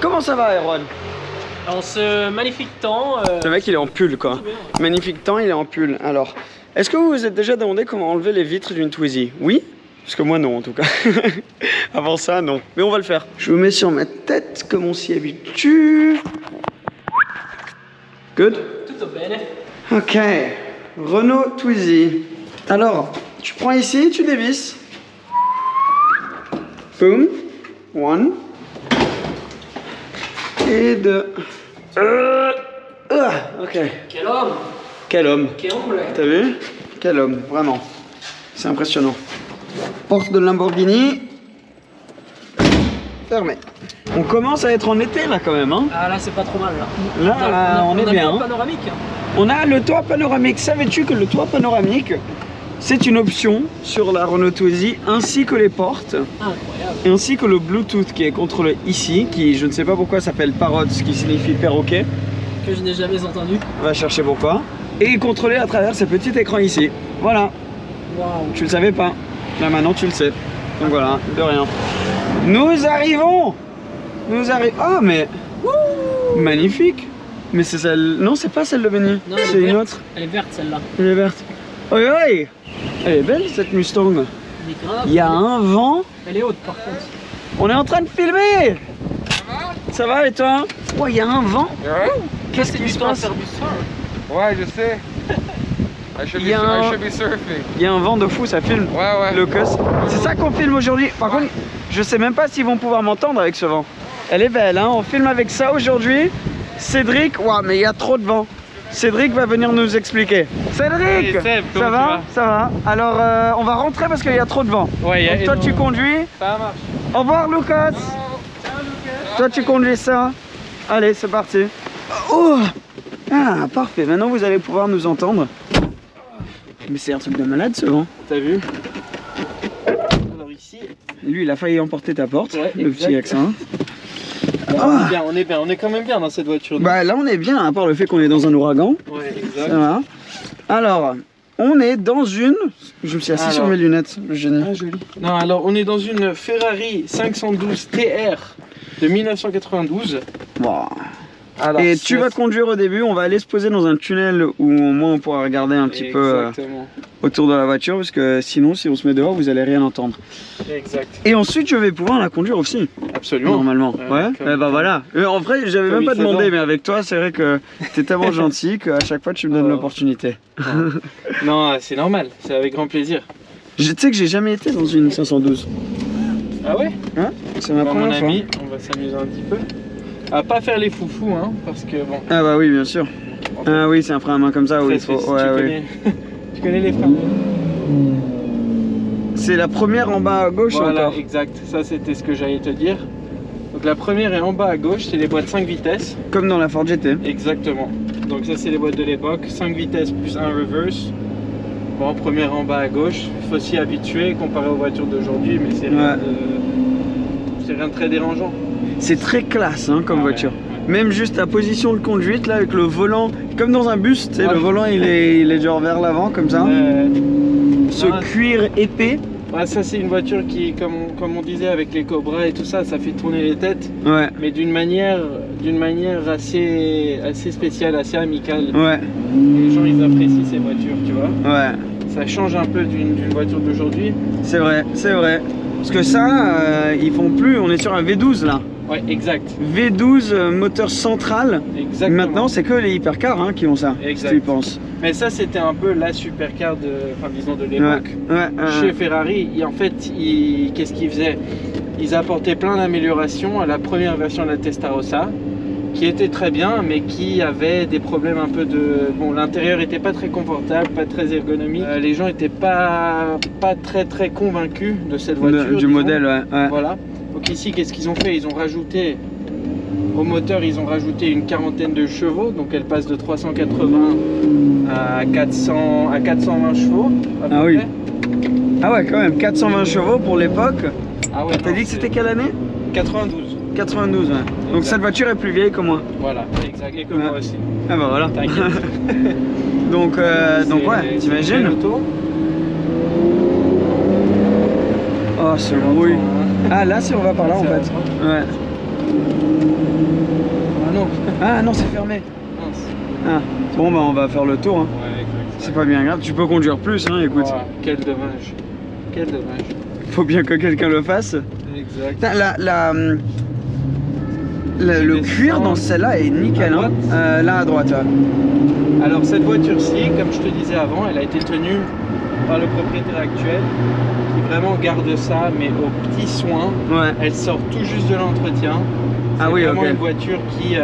Comment ça va, Aaron? En ce magnifique temps... Le mec, il est en pull, quoi. Magnifique temps, il est en pull. Alors, est-ce que vous vous êtes déjà demandé comment enlever les vitres d'une Twizy? Oui? Parce que moi, non, en tout cas. Avant ça, non. Mais on va le faire. Je vous mets sur ma tête, comme on s'y habitue. Good? Tutto bene. Ok. Renault Twizy. Alors, tu prends ici, tu dévisses. Boom. One. Et deux. Ok. Quel homme! Quel homme. Quel homme! T'as vu? Quel homme, vraiment. C'est impressionnant. Porte de Lamborghini. Fermée. On commence à être en été là quand même, hein? Ah là c'est pas trop mal là. Là, on est bien. On a panoramique. On a le toit panoramique. Savais-tu que le toit panoramique, c'est une option sur la Renault Twizy, ainsi que les portes, Incroyable. ainsi que le Bluetooth qui est contrôlé ici, qui je ne sais pas pourquoi s'appelle Parrot, ce qui signifie perroquet. Que je n'ai jamais entendu. On va chercher pourquoi. Et contrôlé à travers ce petit écran ici. Voilà. Waouh. Tu le savais pas. Là maintenant tu le sais. Donc voilà, de rien. Nous arrivons. Nous arrivons. Oh mais magnifique. Mais c'est celle. Non, c'est pas celle de Benny. Non, elle est C'est une verte. autre. Elle est verte celle-là. Elle est verte. Oi oi. Elle est belle cette Mustang. Elle est grave. Il y a un vent. Elle est haute par contre. On est en train de filmer. Ça va et toi? Oh, il y a un vent. Qu'est-ce qui se passe? Ouais, je sais. I should be surfing. Il y a un vent de fou, ça filme. Ouais. Le cus. C'est ça qu'on filme aujourd'hui. Par contre, je sais même pas s'ils vont pouvoir m'entendre avec ce vent. Elle est belle, hein. On filme avec ça aujourd'hui. Cédric, waouh, mais il y a trop de vent. Cédric va venir nous expliquer. Cédric, Hey, Seb, ça comment va? tu vas? Ça va. Alors, on va rentrer parce qu'il y a trop de vent. Ouais, Donc, toi, tu conduis. Ça marche. Au revoir, Lucas. Toi, tu conduis ça. Allez, c'est parti. Oh! Ah, parfait. Maintenant, vous allez pouvoir nous entendre. Mais c'est un truc de malade, ce vent. T'as vu? Alors ici. Lui, il a failli emporter ta porte, Ouais, le exact. petit accent. On est quand même bien dans cette voiture. Bah là, on est bien, à part le fait qu'on est dans un ouragan. Ouais, Ça exact. va. Alors, on est dans une... Je me suis assis sur mes lunettes, le génie. Ah, joli. Non, alors on est dans une Ferrari 512 TR de 1992. Wow. Alors, Et tu vas conduire au début, on va aller se poser dans un tunnel où au moins on pourra regarder un petit peu Exactement. autour de la voiture, parce que sinon, si on se met dehors, vous allez rien entendre. Exact. Et ensuite, je vais pouvoir la conduire aussi, Absolument. normalement. Ouais, comme- eh bah voilà. En vrai, j'avais comme même il pas fait demandé, bon. mais avec toi, c'est vrai que t'es tellement gentil qu'à chaque fois, tu me donnes Oh. l'opportunité. Non, c'est normal, c'est avec grand plaisir. Tu sais que j'ai jamais été dans une 512. Ah ouais? Hein? C'est ma Bah, mon première fois. ami, on va s'amuser un petit peu. À pas faire les foufous, hein, parce que bon. Ah bah oui, bien sûr. Ah oui, c'est un frein à main comme ça, oui. Presque, si Ouais, tu, oui. connais... tu connais les freins. C'est la première en bas à gauche Voilà, encore. exact. Ça, c'était ce que j'allais te dire. Donc la première est en bas à gauche, c'est les boîtes 5 vitesses. Comme dans la Ford GT. Exactement. Donc ça, c'est les boîtes de l'époque. 5 vitesses plus un reverse. Bon, première en bas à gauche. Il faut s'y habituer comparé aux voitures d'aujourd'hui, mais c'est rien, c'est rien de très dérangeant. C'est très classe hein, comme Ah ouais, voiture. ouais. Même juste la position de conduite là avec le volant, comme dans un bus, tu sais, Ouais. le volant il est genre vers l'avant comme ça. Ce Ah, cuir épais. ouais, ça c'est une voiture qui, comme on disait avec les Cobras et tout ça, ça fait tourner les têtes, Ouais, mais d'une manière assez spéciale, assez amicale. ouais, Les gens ils apprécient ces voitures, tu vois. ouais. Ça change un peu d'une voiture d'aujourd'hui. C'est vrai, c'est vrai. Parce que ça, ils font plus, on est sur un V12 là. Ouais, exact. V12 moteur central. Exactement. Maintenant, c'est que les hypercars hein, qui ont ça, Exact. si tu penses. Mais ça c'était un peu la supercar de, enfin disons de Ouais, l'époque. ouais, Chez Ferrari, en fait, qu'est-ce qu'ils faisaient? Ils apportaient plein d'améliorations à la première version de la Testarossa, qui était très bien, mais qui avait des problèmes un peu de... Bon, l'intérieur était pas très confortable, pas très ergonomique. Les gens étaient pas très convaincus de cette voiture. du disons. modèle, ouais. Ouais. Voilà. Donc ici, qu'est-ce qu'ils ont fait? Ils ont rajouté Au moteur, ils ont rajouté une quarantaine de chevaux, donc elle passe de 380 à 420 chevaux. À peu Ah oui. près. Ah ouais, quand même, 420 chevaux pour l'époque. Ah ouais. T'as dit que c'était quelle année? 92. 92, ouais. Donc Exact. cette voiture est plus vieille que moi. Voilà, exact. Et que Ouais. moi aussi. Ah bah voilà. T'inquiète. donc ouais, C'est une t'imagines? belle auto. Oh, ce bruit. Ah là, si on va par là en C'est fait. vrai. Ouais. Ah non. Ah non, c'est fermé. Mince. Ah. Bon bah on va faire le tour. Hein. Ouais, exact. C'est pas bien grave. Tu peux conduire plus, hein. Écoute. Oh, quel dommage. Quel dommage. Faut bien que quelqu'un le fasse. Exact. Putain, le cuir dans celle-là est nickel. À Hein. droite Là à droite. Ouais. Alors cette voiture-ci, comme je te disais avant, elle a été tenue par le propriétaire actuel qui vraiment garde ça, mais au petit soin. Ouais. Elle sort tout juste de l'entretien. Ah C'est oui, vraiment ok. une voiture qui...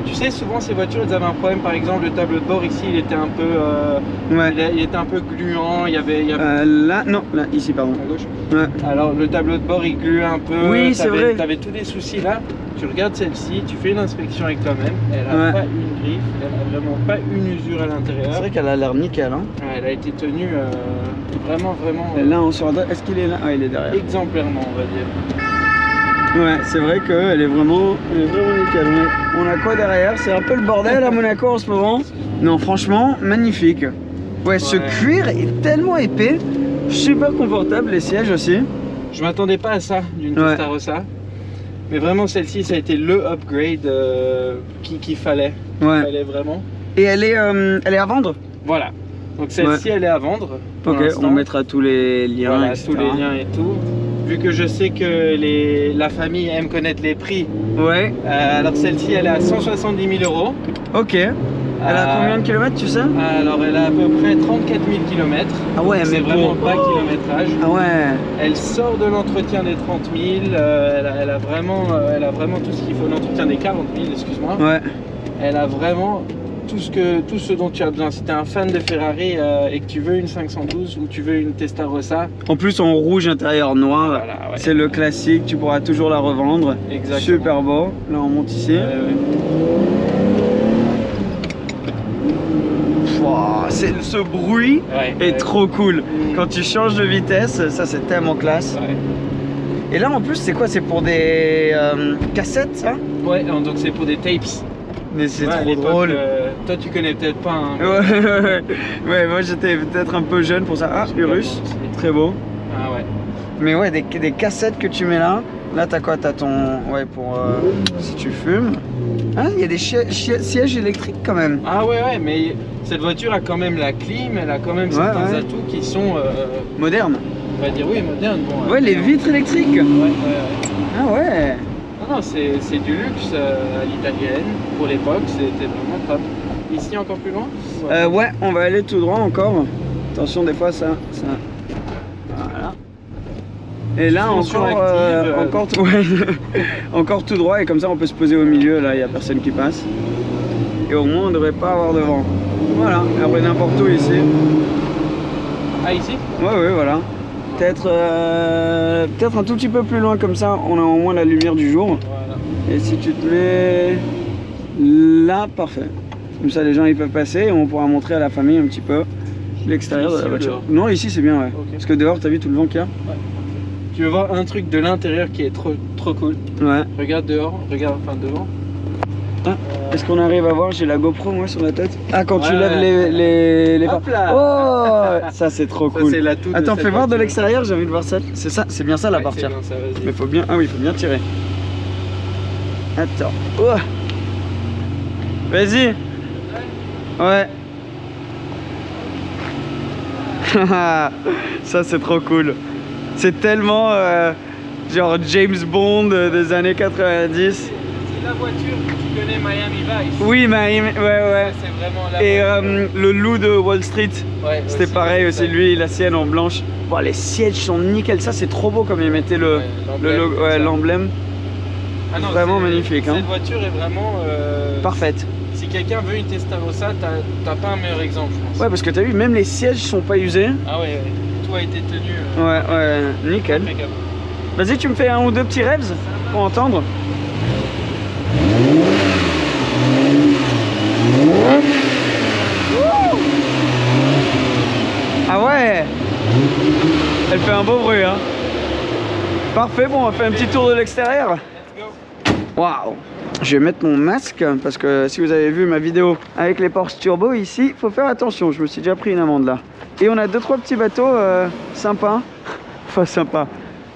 tu sais, souvent ces voitures, elles avaient un problème. Par exemple, le tableau de bord ici, il était un peu... Ouais. il était un peu gluant. Il y avait... Là, non, là, ici, pardon. à gauche. Ouais. Alors le tableau de bord il glue un peu. Oui, c'est vrai. Tu avais tous des soucis là. Tu regardes celle-ci, tu fais une inspection avec toi-même. Elle a Ouais. pas une griffe, elle a vraiment pas une usure à C'est l'intérieur. vrai qu'elle a l'air nickel. Hein. Ouais, elle a été tenue vraiment Et là, on se regarde. Est-ce qu'il est là? Ah, il est derrière. exemplairement, on va dire. Ouais, c'est vrai qu'elle est vraiment nickel. On a quoi derrière? C'est un peu le bordel à Monaco en ce moment. Non, franchement, magnifique. Ouais, ce Ouais. cuir est tellement épais, super confortable, les sièges aussi. Je m'attendais pas à ça d'une Ouais. Testarossa. Mais vraiment celle-ci, ça a été le upgrade qu'il fallait. Ouais. Il fallait vraiment. Et elle est à vendre? Voilà. Donc celle-ci, elle est à vendre. pour Ok, l'instant. on mettra tous les liens, Voilà, etc. tous les liens et tout. Vu que je sais que la famille aime connaître les prix, Ouais, alors celle-ci elle est à 170 000 euros. ok. Elle a combien de kilomètres, tu sais? Alors elle a à peu près 34 000 km. Ah ouais, C'est mais vraiment bon. bas kilométrage. Ah ouais. Elle sort de l'entretien des 30 000. Elle a vraiment tout ce qu'il faut. L'entretien des 40 000, excuse-moi. Ouais. Elle a vraiment tout ce dont tu as besoin. Si tu es un fan de Ferrari et que tu veux une 512 ou tu veux une Testarossa, En plus, en rouge intérieur noir. voilà, ouais. C'est le classique, tu pourras toujours la revendre. Exactement. Super beau. Là, on monte ici. Ouais. Pouah, ce bruit Ouais, est ouais. trop cool. Quand tu changes de vitesse, ça c'est tellement classe. Ouais. Et là en plus, c'est quoi? C'est pour des cassettes, ça? Ouais, donc c'est pour des tapes. Mais c'est Ouais, à trop l'époque, drôle. Toi, tu connais peut-être pas. Hein, Ouais, moi j'étais peut-être un peu jeune pour ça. Ah, Urus, très beau. Ah ouais. Mais ouais, des cassettes que tu mets là. Là, t'as quoi? T'as ton. Ouais, pour. Si tu fumes. Ah, il y a des sièges électriques quand même. Ah ouais, mais cette voiture a quand même la clim, elle a quand même certains ouais. atouts qui sont, Moderne. on va dire, oui, modernes. Bon, Ouais, les vitres électriques. Ouais. Ah ouais. Non, c'est du luxe à l'italienne. Pour l'époque, c'était vraiment top. Ici, encore plus loin? Ouais, on va aller tout droit encore. Attention, des fois ça. Voilà. Et là Suspension encore, active, encore, ouais, encore tout droit et comme ça on peut se poser au milieu. Là, il n'y a personne qui passe. Et au moins on ne devrait pas avoir de vent. Voilà. Et après n'importe où ici. Ah, ici? Ouais, voilà. Peut-être un tout petit peu plus loin comme ça, on a au moins la lumière du jour. Voilà. Et si tu te mets là, parfait. Comme ça les gens ils peuvent passer et on pourra montrer à la famille un petit peu l'extérieur de Ici la ou voiture. dehors? Non, ici c'est bien, ouais. Ok. Parce que dehors, t'as vu tout le vent qu'il y a? Tu veux voir un truc de l'intérieur qui est trop cool? Ouais. Regarde dehors, regarde enfin devant. Ah, est-ce qu'on arrive à voir? J'ai la GoPro moi sur la tête. Ah, quand tu Ouais. lèves les Hop là. Oh, ça c'est trop Ça, cool. c'est l'atout de Attends, cette fais voir de voiture. l'extérieur, j'ai envie de voir ça. C'est ça, c'est bien ça la Ouais, partie. c'est bien ça, vas-y. Mais faut bien. Ah oui, faut bien tirer. Attends. Oh. Vas-y. Ouais. Ça c'est trop cool. C'est tellement genre James Bond des années 90. C'est la voiture que tu connais, Miami Vice. Oui, Miami, ouais. C'est vraiment la Et voiture. le loup de Wall Street, Ouais, c'était pareil aussi, lui, la sienne en blanche. Bon, les sièges sont nickel, ça c'est trop beau comme ils mettaient l'emblème. Ah non, vraiment c'est- magnifique, hein. Cette voiture est vraiment Parfaite. Si quelqu'un veut une Testarossa, t'as pas un meilleur exemple, je pense. Ouais, parce que t'as vu, même les sièges sont pas usés. Ah ouais, tout a été tenu. Ouais, nickel. Impeccable. Vas-y, tu me fais un ou deux petits rêves pour entendre. Ah ouais, elle fait un beau bruit, hein. Parfait, bon, on va faire un petit tour de l'extérieur. Waouh. Je vais mettre mon masque parce que si vous avez vu ma vidéo avec les Porsche Turbo ici, il faut faire attention. Je me suis déjà pris une amende là. Et on a 2-3 petits bateaux sympas. Enfin sympas.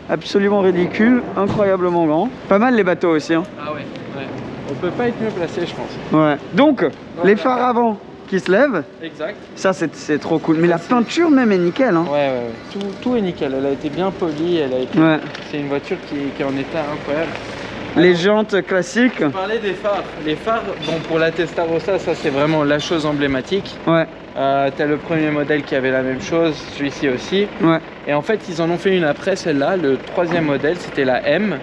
Absolument ridicules, incroyablement grands. Pas mal les bateaux aussi, hein. Ah ouais, ouais. On peut pas être mieux placé, je pense. Ouais. Donc, les phares avant qui se lèvent. Exact. Ça c'est trop cool. Mais la peinture même est nickel, hein. Ouais, ouais, ouais. Tout est nickel. Elle a été bien polie. Elle a été... Ouais. C'est une voiture qui est en état incroyable. Les jantes classiques. Je parlais des phares. Les phares, bon, pour la Testarossa, ça c'est vraiment la chose emblématique. Ouais. T'as le premier modèle qui avait la même chose, celui-ci aussi. Ouais. Et en fait, ils en ont fait une après celle-là. Le troisième modèle, c'était la M.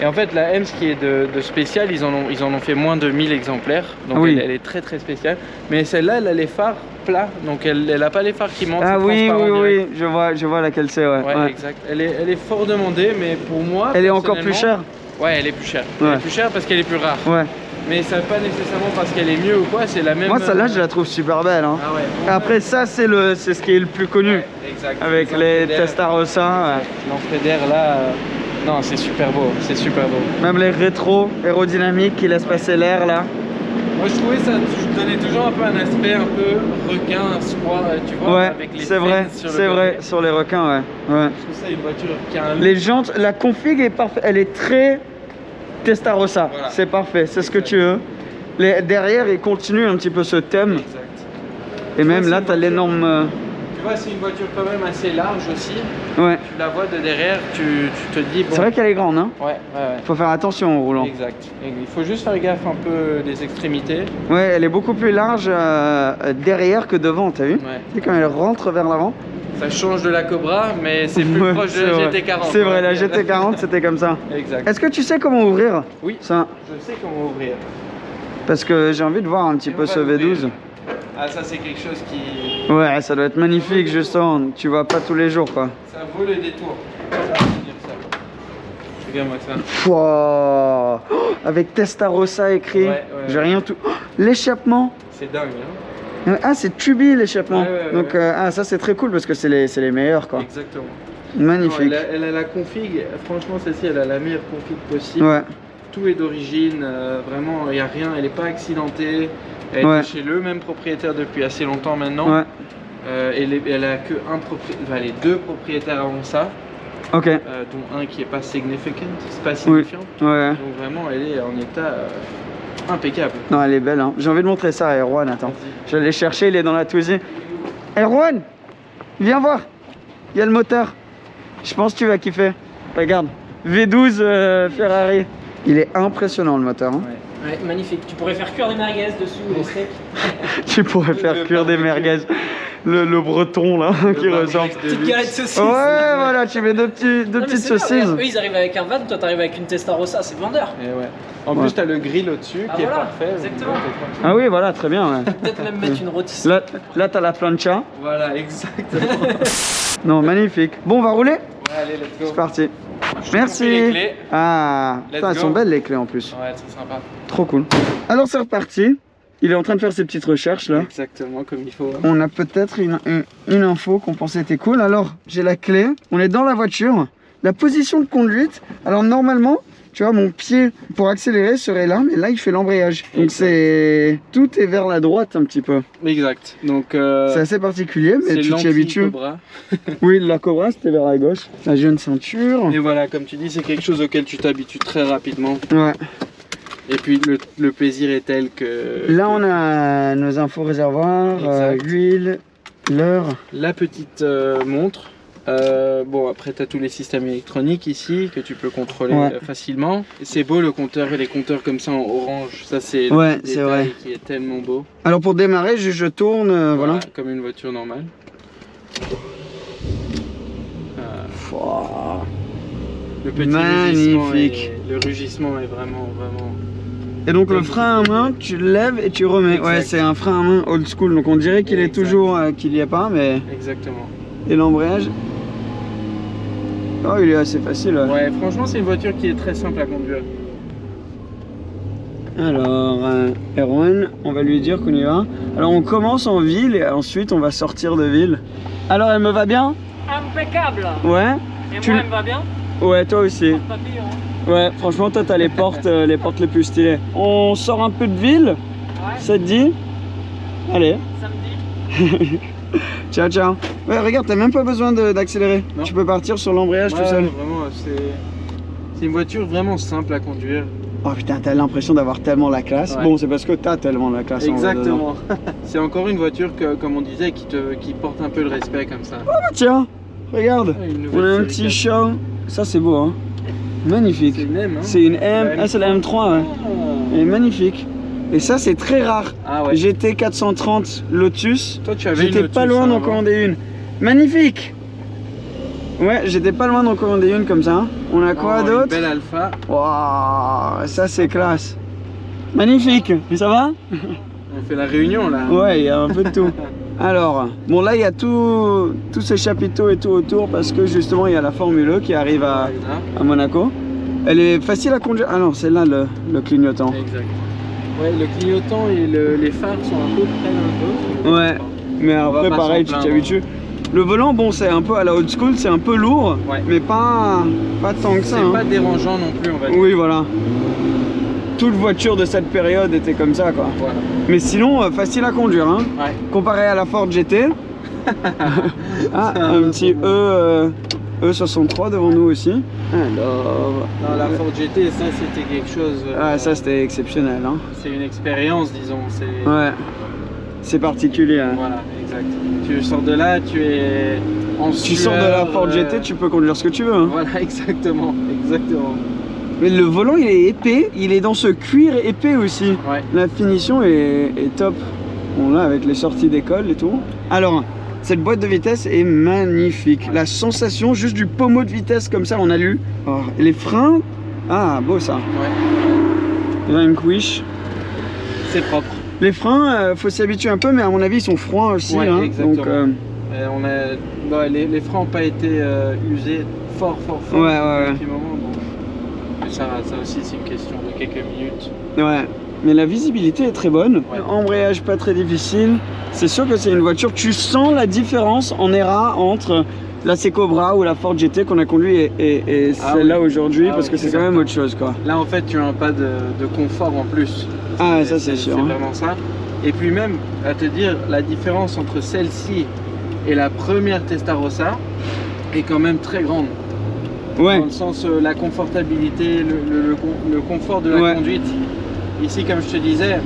Et en fait, la M, ce qui est de spécial, ils en ont fait moins de 1000 exemplaires. Donc oui. elle est très très spéciale. Mais celle-là, elle a les phares plats. Donc elle n'a pas les phares qui montent. Ah oui, oui, oui, je vois laquelle c'est, ouais. Ouais, exact. Elle est fort demandée, mais pour moi... Elle est encore plus chère. Ouais, elle est plus chère. Ouais. Elle est plus chère parce qu'elle est plus rare. Ouais. Mais ça veut pas nécessairement parce qu'elle est mieux ou quoi, c'est la même... Moi celle-là je la trouve super belle, hein. Ah ouais. Après ça c'est ce qui est le plus connu. Ouais, exact. Avec les Testarossa. L'entrée d'air là, non c'est super beau, c'est super beau. Même les rétros aérodynamiques qui laissent passer l'air là. Moi je trouvais ça donnait toujours un peu un aspect un peu requin, tu vois, Ouais, avec les c'est vrai, c'est vrai, sur les requins, ouais. Ouais. Je trouve ça une voiture qui a un... Les jantes, la config est parfaite, elle est très Testarossa, voilà. C'est parfait, c'est ce que tu veux. Derrière, il continue un petit peu ce thème. Exact. Et même là, tu as l'énorme... Tu vois, c'est une voiture quand même assez large aussi. Ouais. Tu la vois de derrière, tu te dis... Bon, c'est vrai qu'elle est grande, hein. Ouais, ouais, ouais. Faut faire attention au roulant. Exact. Il faut juste faire gaffe un peu des extrémités. Ouais, elle est beaucoup plus large derrière que devant, t'as vu? Ouais. C'est quand elle rentre vers l'avant. Ça change de la Cobra, mais c'est plus proche de la GT40. C'est vrai, la GT40 c'était comme ça. Exact. Est-ce que tu sais comment ouvrir? Oui, ça? je sais comment ouvrir. Parce que j'ai envie de voir un petit peu ce V12. Ah, ça c'est quelque chose qui... Ouais, ça doit être magnifique justement, tu vois pas tous les jours quoi. Ça vaut le détour. Regarde-moi ça. Wow. Oh, avec Testarossa écrit, ouais, j'ai rien tout... Oh, l'échappement. C'est dingue, hein. Ah, c'est Tubi l'échappement. Ouais, donc ah, ça c'est très cool parce que c'est les meilleurs quoi. Exactement. Magnifique. Non, elle a la config, franchement celle-ci elle a la meilleure config possible. Ouais. Tout est d'origine, vraiment il n'y a rien, elle n'est pas accidentée. Elle est chez le même propriétaire depuis assez longtemps maintenant. Ouais. Elle a que les deux propriétaires avant ça. Ok. Dont un qui n'est pas significant, c'est pas signifiant. Oui. Ouais. Donc vraiment elle est en état impeccable. Non, elle est belle, hein. J'ai envie de montrer ça à Erwan, attends. Je vais aller chercher, il est dans la Twizy. Erwan, viens voir. Il y a le moteur. Je pense que tu vas kiffer. Regarde, V12 Ferrari. Il est impressionnant le moteur. Hein. Ouais. Ouais, magnifique. Tu pourrais faire cuire des merguez dessus, des steaks. Tu pourrais faire cuire des merguez. Le breton là qui ressemble. Petite galette de saucisses. Ouais, voilà, tu mets deux petites saucisses. Eux ils arrivent avec un van, toi t'arrives avec une Testarossa, c'est vendeur. Et ouais. En plus, tu as le grill au-dessus qui est parfait. Exactement. Ah oui, voilà, très bien. Ouais. Peut-être même mettre une rôtisse. Là tu as la plancha. Voilà, exactement. Non, magnifique. Bon, on va rouler? Ouais, allez, let's go. C'est parti. Je Merci. les clés. Ah, putain, elles sont belles les clés en plus. Ouais, c'est sympa. Trop cool. Alors c'est reparti. Il est en train de faire ses petites recherches là. Exactement comme il faut. Hein. On a peut-être une info qu'on pensait était cool. Alors j'ai la clé. On est dans la voiture. La position de conduite. Alors normalement, tu vois, mon pied pour accélérer serait là, mais là il fait l'embrayage. Donc c'est tout est vers la droite un petit peu. Exact. Donc c'est assez particulier, mais tu t'y habitues. Cobra. Oui, la Cobra c'était vers la gauche. La jeune ceinture. Et voilà, comme tu dis, c'est quelque chose auquel tu t'habitues très rapidement. Ouais. Et puis le plaisir est tel que... Là on a nos infos réservoirs, l'huile, l'heure. La petite montre. Bon, après tu as tous les systèmes électroniques ici que tu peux contrôler facilement. C'est beau le compteur et les compteurs comme ça en orange. Ça c'est vrai qui est tellement beau. Alors pour démarrer, je tourne, voilà. Comme une voiture normale. Le petit magnifique. le rugissement est vraiment. Et donc le frein à main, tu le lèves et tu remets. Exact. Ouais, c'est un frein à main old school, donc on dirait qu'il est toujours qu'il n'y a pas, mais. Exactement. Et l'embrayage. Oh, il est assez facile. Ouais, franchement, c'est une voiture qui est très simple à conduire. Alors, Erwan, on va lui dire qu'on y va. Alors, on commence en ville et ensuite on va sortir de ville. Alors, elle me va bien? Impeccable. Ouais. Et Tu- moi, elle me va bien. Ouais, toi aussi. Papillon. Ouais, franchement, toi, t'as les portes les plus stylées. On sort un peu de ville, Ouais. ça te dit? Allez, Samedi. ciao, ciao. Ouais, regarde, t'as même pas besoin d'accélérer. Non. Tu peux partir sur l'embrayage tout Ouais, seul. Vraiment, c'est une voiture vraiment simple à conduire. Oh putain, t'as l'impression d'avoir tellement la classe. Ouais. Bon, c'est parce que t'as tellement la classe. en vrai, dedans. Exactement. C'est encore une voiture que, comme on disait, qui porte un peu le respect comme ça. Ah, tiens, regarde. Une On a un nouvelle petit série chat. Ça, c'est beau, hein. 4. Magnifique. C'est une M, hein. C'est une M. La Ah, c'est la M3, ouais. Elle est magnifique. Et ça, c'est très rare. Ah ouais. GT 430 Lotus. Toi, tu avais une J'étais pas Lotus, loin hein, d'en avant. commander une. Magnifique. Ouais, j'étais pas loin d'en commander une comme ça. On a quoi Oh, une d'autre? belle Alpha. Waouh, ça c'est classe. Magnifique. Et ça va? On fait la réunion là. Ouais, il y a un peu de tout. Alors, bon là il y a tous ces chapiteaux et tout autour parce que justement il y a la Formule E qui arrive Là. à Monaco. Elle est facile à conduire. Ah non, c'est là le clignotant. Exact. Ouais, le clignotant et les phares sont un peu près un peu. Ouais, mais On va après pas pareil, s'en tu t'y plaindre. habitues. Le volant, bon, c'est un peu à la old school, c'est un peu lourd, Ouais. mais pas tant que ça. C'est hein. pas dérangeant non plus, on va dire. Oui, voilà. Toute voiture de cette période était comme ça, quoi. Voilà. Mais sinon, facile à conduire, hein. Ouais. Comparé à la Ford GT. Ah, C'est un un petit E63 devant nous aussi. Alors. Dans la Ford GT, ça c'était quelque chose. Ah, ça c'était exceptionnel, hein. C'est une expérience, disons. C'est. Ouais. C'est particulier. Hein. Voilà, exact. Tu sors de là, tu es en Tu sors de la sueur, Ford GT, tu peux conduire ce que tu veux. Hein. Voilà, exactement, exactement. Mais le volant, il est épais. Il est dans ce cuir épais aussi. Ouais. La finition est top. Bon là avec les sorties d'école et tout. Alors, cette boîte de vitesse est magnifique. La sensation juste du pommeau de vitesse comme ça, on a lu. Oh, et les freins, ah beau ça. Ouais. Vanquish. C'est propre. Les freins, faut s'y habituer un peu, mais à mon avis ils sont froids aussi. Ouais, hein. exactement. Donc, On a, ouais, les freins n'ont pas été usés fort Ouais, ouais, ouais. depuis un moment. Bon. Mais ça aussi c'est une question de quelques minutes. ouais. Mais la visibilité est très bonne. Ouais. Embrayage pas très difficile. C'est sûr que c'est une voiture. Tu sens la différence en ERA entre la Cobra ou la Ford GT qu'on a conduit et Ah celle-là oui. aujourd'hui Ah parce oui, que c'est c'est quand même certain. autre chose quoi. Là en fait tu as un pas de confort en plus. Ah ça c'est sûr. C'est hein. vraiment ça. Et puis même à te dire la différence entre celle-ci et la première Testarossa est quand même très grande. Ouais. Dans le sens la confortabilité, le confort de la Ouais. conduite. Ici comme je te disais,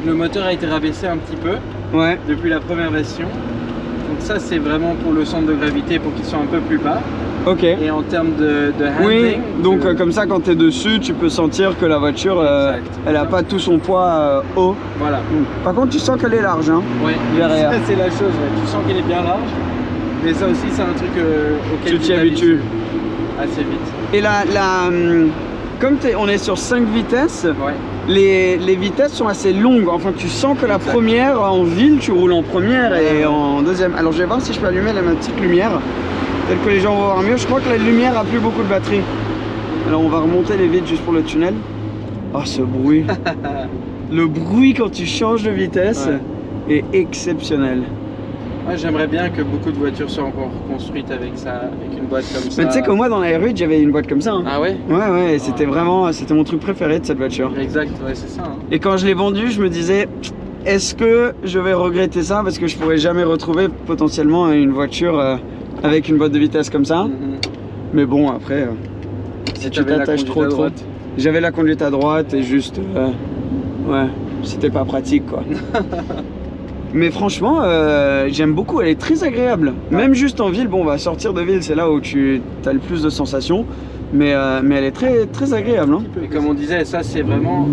le moteur a été rabaissé un petit peu Ouais. depuis la première version. Donc ça c'est vraiment pour le centre de gravité pour qu'il soit un peu plus bas. Ok. Et en termes de Oui, handling, donc comme ça quand tu es dessus, tu peux sentir que la voiture, Exact. elle a pas tout son poids haut. voilà. Par contre, tu sens qu'elle est large. Hein. Ouais, Derrière. ça c'est la chose, ouais. Tu sens qu'elle est bien large. Mais ça aussi c'est un truc auquel Tu t'y habitues. assez vite. Et comme on est sur 5 vitesses, Ouais. les vitesses sont assez longues. Enfin, tu sens que la Exact. première, en ville, tu roules en première et en deuxième. Alors, je vais voir si je peux allumer ma petite lumière. Peut-être que les gens vont voir mieux. Je crois que la lumière a plus beaucoup de batterie. Alors, on va remonter les vitres juste pour le tunnel. Oh, ce bruit. Le bruit quand tu changes de vitesse est exceptionnel. Moi j'aimerais bien que beaucoup de voitures soient encore construites avec ça, avec une boîte comme ça. Mais tu sais que moi, dans la rue, j'avais une boîte comme ça. Hein. Ah ouais. Ouais, et c'était vraiment, c'était mon truc préféré de cette voiture. Exact, ouais c'est ça. Hein. Et quand je l'ai vendue, je me disais, est-ce que je vais regretter ça parce que je pourrais jamais retrouver potentiellement une voiture avec une boîte de vitesse comme ça. Mhm. Mais bon, après, si tu t'avais la t'attaches conduite trop, à trop. droite. J'avais la conduite à droite et juste, ouais, c'était pas pratique quoi. Mais franchement, j'aime beaucoup, elle est très agréable. Même juste en ville, bon, on va sortir de ville, c'est là où tu as le plus de sensations. Mais elle est très, très agréable. Hein. Et comme on disait, ça c'est vraiment.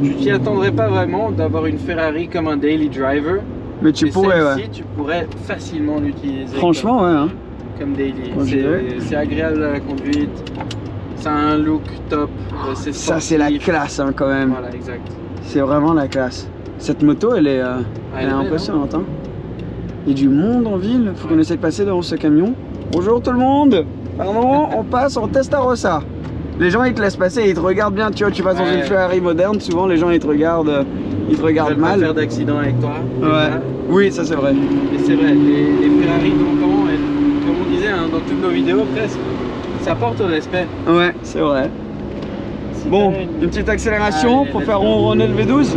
Tu t'y attendrais pas vraiment d'avoir une Ferrari comme un daily driver. Mais tu Et pourrais, celle-ci, ouais. tu pourrais facilement l'utiliser. Franchement, ouais. Hein. Comme daily. Moi, je dirais. C'est agréable à la conduite. Ça a un look top. C'est Ça, c'est la sportif. classe hein, quand même. Voilà, exact. C'est vraiment la classe. Cette moto, elle est, elle est belle, impressionnante. Hein. Il y a du monde en ville. Faut qu'on essaie de passer devant ce camion. Bonjour tout le monde. Pardon, on passe en Testarossa. Les gens ils te laissent passer, ils te regardent bien, tu vois, tu passes dans une Ferrari moderne, souvent les gens ils te regardent Pas mal. faire d'accident avec toi. Ouais. déjà. Oui, ça c'est vrai. Et c'est vrai, les Ferrari d'antan, comme on disait dans toutes nos vidéos presque, ça porte au respect. Ouais, c'est vrai. Si Bon, t'as une petite accélération Allez, pour let's faire go. ronronner le V12.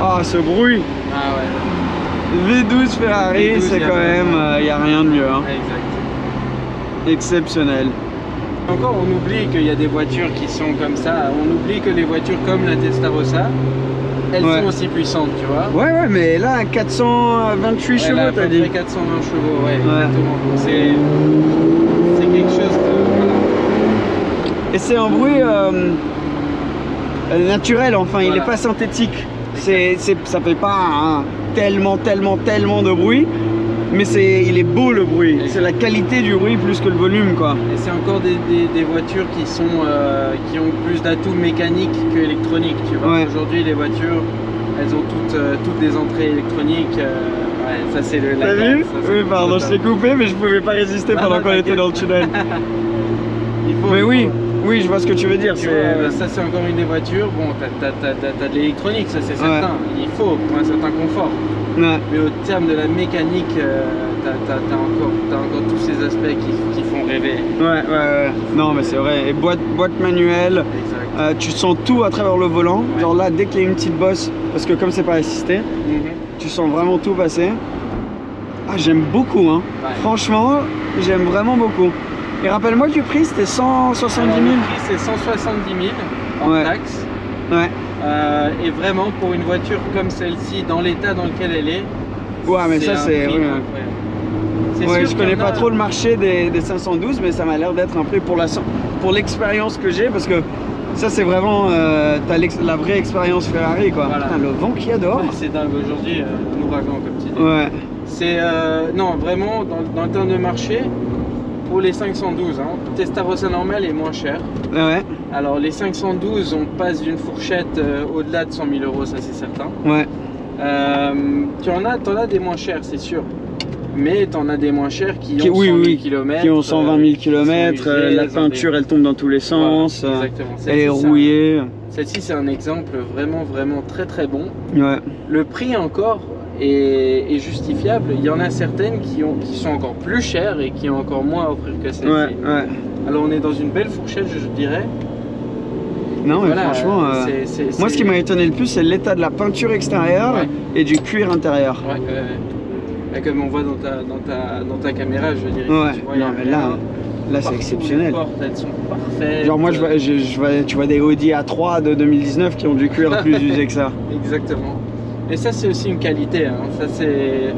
Ah, ce bruit Ah ouais, V12 Ferrari, V12, c'est y a quand rien. même, il n'y a rien de mieux. Hein. exact. Exceptionnel. Encore, on oublie qu'il y a des voitures qui sont comme ça. On oublie que les voitures comme la Testarossa, elles Ouais. sont aussi puissantes, tu vois. Ouais, ouais, mais là, 428 chevaux, Elle a à t'as peu dit. près 420 chevaux, ouais, exactement. Donc c'est quelque chose de... Voilà. Et c'est un bruit naturel, enfin, il Voilà. n'est pas synthétique. Ça fait pas tellement de bruit, mais il est beau le bruit. C'est la qualité du bruit plus que le volume, quoi. Et c'est encore des voitures qui ont plus d'atouts mécaniques qu'électroniques, tu vois. Ouais. Aujourd'hui, les voitures, elles ont toutes des entrées électroniques. Ouais, ça c'est le... T'as vu? Oui, pardon, je t'ai coupé, mais je pouvais pas résister Non, pendant non, qu'on était t'inquiète. dans le tunnel. Il faut, Mais il oui, faut. oui, je vois ce que tu veux dire. Tu vois, ça c'est encore une des voitures. Bon, t'as de l'électronique, ça c'est certain. Il faut pour un certain confort. Ouais. Mais au terme de la mécanique, t'as encore tous ces aspects qui font rêver. Ouais. Non, mais c'est vrai. Et boîte manuelle, Exact. tu sens tout à travers le volant. Ouais. Genre là, dès qu'il y a une petite bosse, parce que comme c'est pas assisté, tu sens vraiment tout passer. Ah, j'aime beaucoup, hein. Ouais. Franchement, j'aime vraiment beaucoup. Et rappelle-moi du prix, c'était 170 000. Alors, le prix c'est 170 000 en Ouais. taxe. Ouais. Et vraiment pour une voiture comme celle-ci, dans l'état dans lequel elle est. Ouais, mais ça, un c'est- prix oui, incroyable. C'est Ouais, sûr je connais qu'il y en pas a- trop le marché des 512, mais ça m'a l'air d'être un prix pour l'expérience que j'ai, parce que ça, c'est vraiment la vraie expérience Ferrari, quoi. Voilà. Putain, le vent qu'il y a dehors. Ouais, c'est dingue aujourd'hui, un ouragan comme tu dis. Ouais. C'est non vraiment dans le terme de marché pour les 512. Hein, Testarossa normale est moins cher. Ouais. Alors les 512, on passe d'une fourchette au-delà de 100 000 euros, ça c'est certain. Ouais. T'en as des moins chers, c'est sûr. Mais t'en as des moins chers qui ont Oui, 100 000 oui, km. qui ont 120 000 km, la peinture elle tombe dans tous les sens, Voilà, exactement. elle est Celle-ci, c'est rouillée. Celle-ci c'est un exemple vraiment très très bon. Ouais. Le prix encore est justifiable. Il y en a certaines qui sont encore plus chères et qui ont encore moins à offrir que celle-ci. Ouais. Alors on est dans une belle fourchette, je dirais. Non, mais Voilà, franchement, moi ce qui m'a étonné le plus, c'est l'état de la peinture extérieure Ouais. et du cuir intérieur. Ouais, et comme on voit dans ta caméra, je veux dire. Ouais, tu vois, il y a non, mais rien. là c'est Partout, exceptionnel. Les portes, elles sont parfaites. Genre moi tu vois des Audi A3 de 2019 qui ont du cuir plus usé que ça. Exactement. Et ça c'est aussi une qualité. Hein. Ça c'est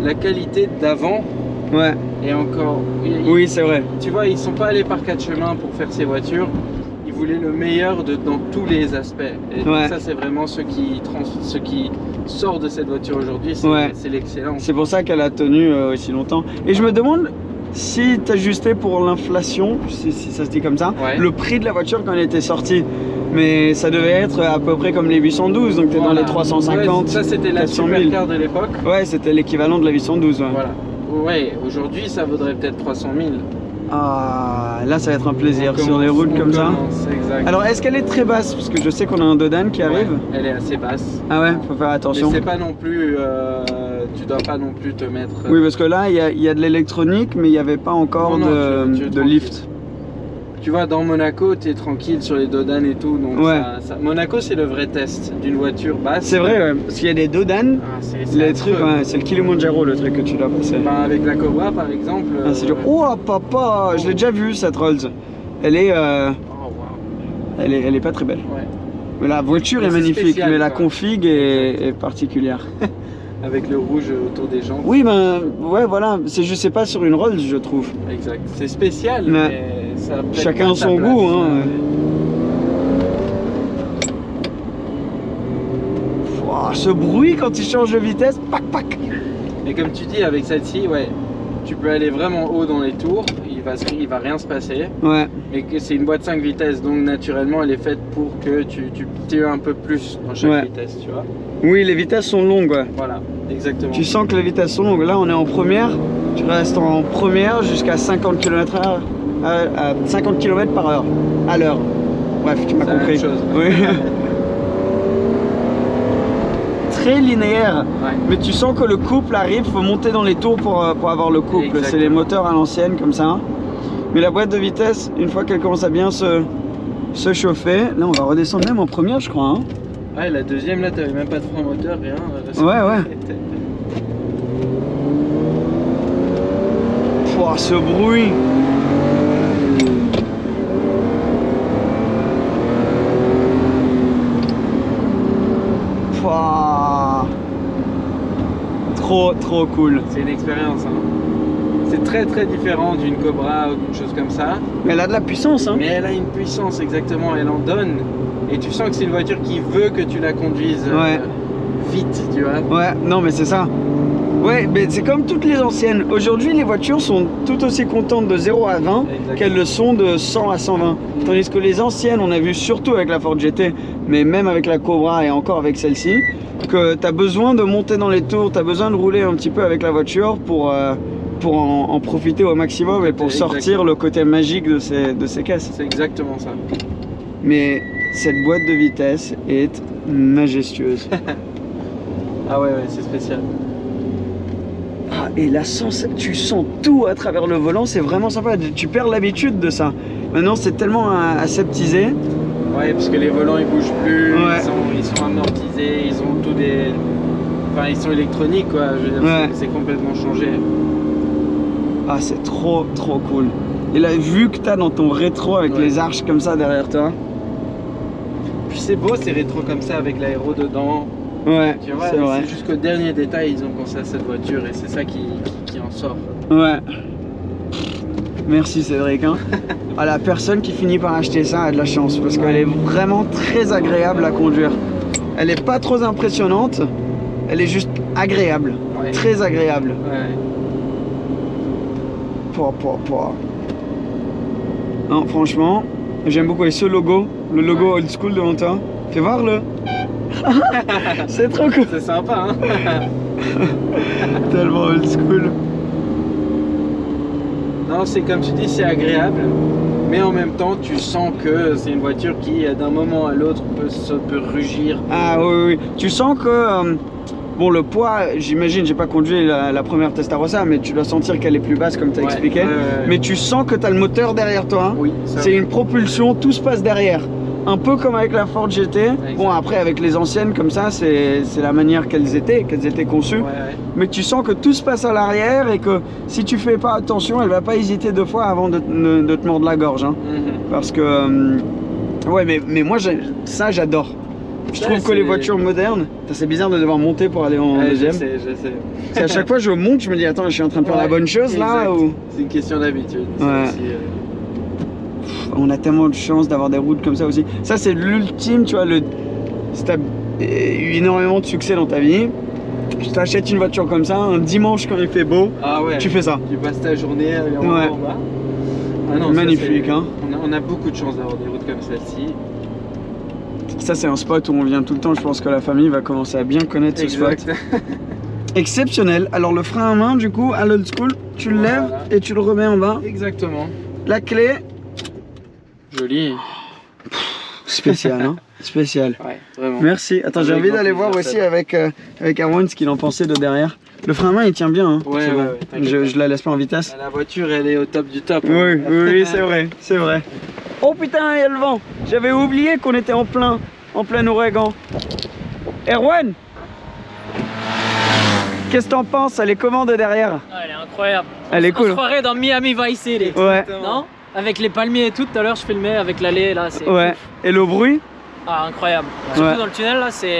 la qualité d'avant. Ouais. Et encore. Oui, c'est vrai. Tu vois, ils sont pas allés par quatre chemins pour faire ces voitures. Ils voulaient le meilleur dans tous les aspects. Et Ouais. ça c'est vraiment ce qui sort de cette voiture aujourd'hui. C'est Ouais. l'excellence. C'est pour ça qu'elle a tenu aussi longtemps. Et je me demande si t'ajustais pour l'inflation, si ça se dit comme ça, Ouais. le prix de la voiture quand elle était sortie. Mais ça devait être à peu près comme les 812, donc t'es dans Voilà. les 350. Ouais, ça c'était la 400 000. supercar de l'époque. Ouais, c'était l'équivalent de la 812. Ouais. Voilà. Ouais, aujourd'hui ça vaudrait peut-être 300 000. Ah, là ça va être un plaisir On sur les commence- routes on comme ça. commence, exact. Alors est-ce qu'elle est très basse? Parce que je sais qu'on a un Dodan qui arrive. Ouais, elle est assez basse. Ah ouais, faut faire Mais attention. c'est pas non plus. Tu dois pas non plus te mettre. Oui, parce que là il y a de l'électronique, mais il n'y avait pas encore Non, non, tu es de tranquille. lift. Tu vois, dans Monaco, tu es tranquille sur les Dodan et tout. Donc Ouais. Monaco, c'est le vrai test d'une voiture basse. C'est vrai, ouais, parce qu'il y a des Dodan. Ah, c'est Les affreux. trucs, ouais, c'est le Kilimanjaro le truc que tu dois passer. Ben, avec la Cobra, par exemple. Ah, c'est dur. Oh papa, je l'ai déjà vu cette Rolls. Elle est, Oh, wow. elle est pas très belle. Ouais. Mais la voiture Mais est c'est magnifique, spécial, mais la quoi. config est particulière. Avec le rouge autour des jambes. Oui, ben ouais, voilà, c'est je sais pas sur une Rolls, je trouve. Exact. C'est spécial, Ouais. mais ça a peut-être Chacun pas sa son place. goût, hein. Ouah, ce bruit quand il change de vitesse, pac pac. Et comme tu dis, avec celle-ci, ouais, tu peux aller vraiment haut dans les tours. Il il va rien se passer. Ouais. Et que c'est une boîte 5 vitesses, donc naturellement elle est faite pour que tu tires un peu plus dans chaque vitesse, tu vois. Oui, les vitesses sont longues, ouais. Voilà, exactement. Tu sens que les vitesses sont longues. Là, on est en première. Tu restes en première jusqu'à 50 km/h. À 50 km par heure. À l'heure. Bref, tu m'as compris. C'est la même chose. Oui. Très linéaire. Ouais. Mais tu sens que le couple arrive, faut monter dans les tours pour avoir le couple. Exactement. C'est les moteurs à l'ancienne comme ça. Mais la boîte de vitesse, une fois qu'elle commence à bien se chauffer, là on va redescendre même en première, je crois. Hein. Ouais, la deuxième là, t'avais même pas de frein moteur, rien. Ouais. Pouah, ce bruit. Pouah. Trop cool. C'est une expérience. Hein. C'est très différent d'une Cobra ou d'une chose comme ça. Mais elle a de la puissance, hein. Mais elle a une puissance, exactement, elle en donne. Et tu sens que c'est une voiture qui veut que tu la conduises vite, tu vois. Ouais, non mais c'est ça. Ouais, mais c'est comme toutes les anciennes. Aujourd'hui, les voitures sont tout aussi contentes de 0 à 20 qu'elles le sont de 100 à 120. Tandis que les anciennes, on a vu surtout avec la Ford GT, mais même avec la Cobra et encore avec celle-ci, que tu as besoin de monter dans les tours, tu as besoin de rouler un petit peu avec la voiture pour en profiter au maximum et pour sortir le côté magique de ces caisses. C'est exactement ça. Mais cette boîte de vitesse est majestueuse. Ah ouais, c'est spécial. Ah, et la tu sens tout à travers le volant, c'est vraiment sympa. Tu perds l'habitude de ça. Maintenant, c'est tellement aseptisé. Ouais, parce que les volants ils bougent plus, Ouais. ils sont amortisés, ils ont tous des. Enfin, ils sont électroniques quoi. Je veux dire, c'est complètement changé. Ah, c'est trop cool. Et la vue que tu as dans ton rétro avec les arches comme ça derrière toi. Puis c'est beau ces rétros comme ça avec l'aéro dedans. Ouais, Tu vois, c'est vrai. jusqu'au dernier détail ils ont pensé à cette voiture et c'est ça qui en sort. Ouais. Merci Cédric. Hein. Ah, la personne qui finit par acheter ça a de la chance parce qu'elle est vraiment très agréable à conduire. Elle est pas trop impressionnante, elle est juste agréable. Ouais. Très agréable. Ouais. Pouah. Non, franchement, j'aime beaucoup. Et ce logo, le logo old school devant toi, fais voir le. C'est trop cool. C'est sympa hein. Tellement old school. Non, c'est comme tu dis, c'est agréable, mais en même temps, tu sens que c'est une voiture qui, d'un moment à l'autre, peut rugir. Ah oui. Tu sens que, bon, le poids, j'imagine, j'ai pas conduit la première Testarossa, mais tu dois sentir qu'elle est plus basse, comme tu as expliqué. Mais tu sens que tu as le moteur derrière toi. Oui. C'est une propulsion, tout se passe derrière. Un peu comme avec la Ford GT. Exact. Bon, après, avec les anciennes, comme ça, c'est la manière qu'elles étaient conçues. Ouais. Mais tu sens que tout se passe à l'arrière et que si tu fais pas attention, elle va pas hésiter 2 fois avant de te mordre la gorge. Hein. Parce que, ouais, mais moi, ça, j'adore. Je trouve que les voitures modernes, c'est bizarre de devoir monter pour aller en deuxième. Je sais. C'est à chaque fois je monte, je me dis, attends, je suis en train de faire la bonne chose là ou... C'est une question d'habitude. Ouais. On a tellement de chance d'avoir des routes comme ça aussi. Ça, c'est l'ultime, tu vois, si t'as énormément de succès dans ta vie, tu t'achètes une voiture comme ça, un dimanche quand il fait beau, tu fais ça. Tu passes ta journée à aller en bas. Ah non, magnifique, hein. On a beaucoup de chance d'avoir des routes comme celle-ci. Ça, c'est un spot où on vient tout le temps. Je pense que la famille va commencer à bien connaître ce spot. Exceptionnel. Alors, le frein à main, du coup, à l'old school, tu le lèves et tu le remets en bas. Exactement. La clé. Joli. Spécial, hein. Spécial. Ouais, vraiment. Merci. Attends, j'ai envie d'aller voir aussi avec Erwan ce qu'il en pensait de derrière. Le frein à main, il tient bien. Hein. Ouais. Je la laisse pas en vitesse. La voiture, elle est au top du top. Oui, c'est vrai. Oh putain, il y a le vent. J'avais oublié qu'on était en plein ouragan. Erwan, qu'est-ce que t'en penses? Elle est comment de derrière? Elle est incroyable. Elle est cool. On se croirait dans Miami Vice City. Ouais. Non? Avec les palmiers et tout, tout à l'heure je filmais avec l'allée là, c'est... Ouais. Et le bruit? Ah, incroyable. Surtout dans le tunnel là, c'est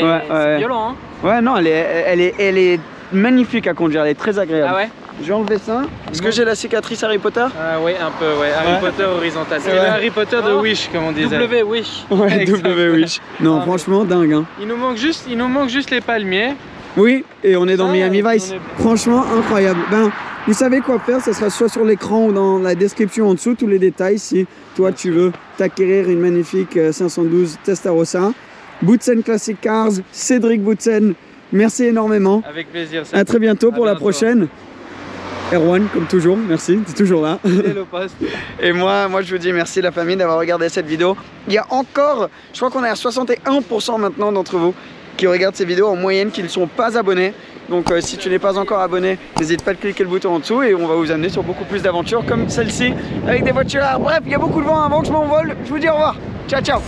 violent hein. Ouais, non, elle est magnifique à conduire, elle est très agréable. Ah ouais? Je vais enlever ça. Est-ce que j'ai la cicatrice Harry Potter? Ah oui, un peu, ouais. Harry Potter horizontal. C'est le Harry Potter de Wish, comme on disait. W Wish. Ouais, W Wish. Non, franchement, dingue. Hein. Il nous manque juste les palmiers. Oui, et on est dans Ça, Miami Vice. Franchement, incroyable. Ben, Vous savez quoi faire, ça sera soit sur l'écran ou dans la description en dessous, tous les détails si toi tu veux t'acquérir une magnifique 512 Testarossa. Boutsen Classic Cars, Cédric Boutsen, merci énormément. Avec plaisir. À très bientôt pour la prochaine. Erwan, comme toujours, merci, tu es toujours là. Et moi je vous dis merci la famille d'avoir regardé cette vidéo. Il y a encore, je crois qu'on est à 61% maintenant d'entre vous qui regardent ces vidéos en moyenne qui ne sont pas abonnés. Donc si tu n'es pas encore abonné, n'hésite pas à cliquer le bouton en dessous et on va vous amener sur beaucoup plus d'aventures comme celle-ci avec des voitures. Bref, il y a beaucoup de vent avant que je m'envole. Je vous dis au revoir. Ciao, ciao.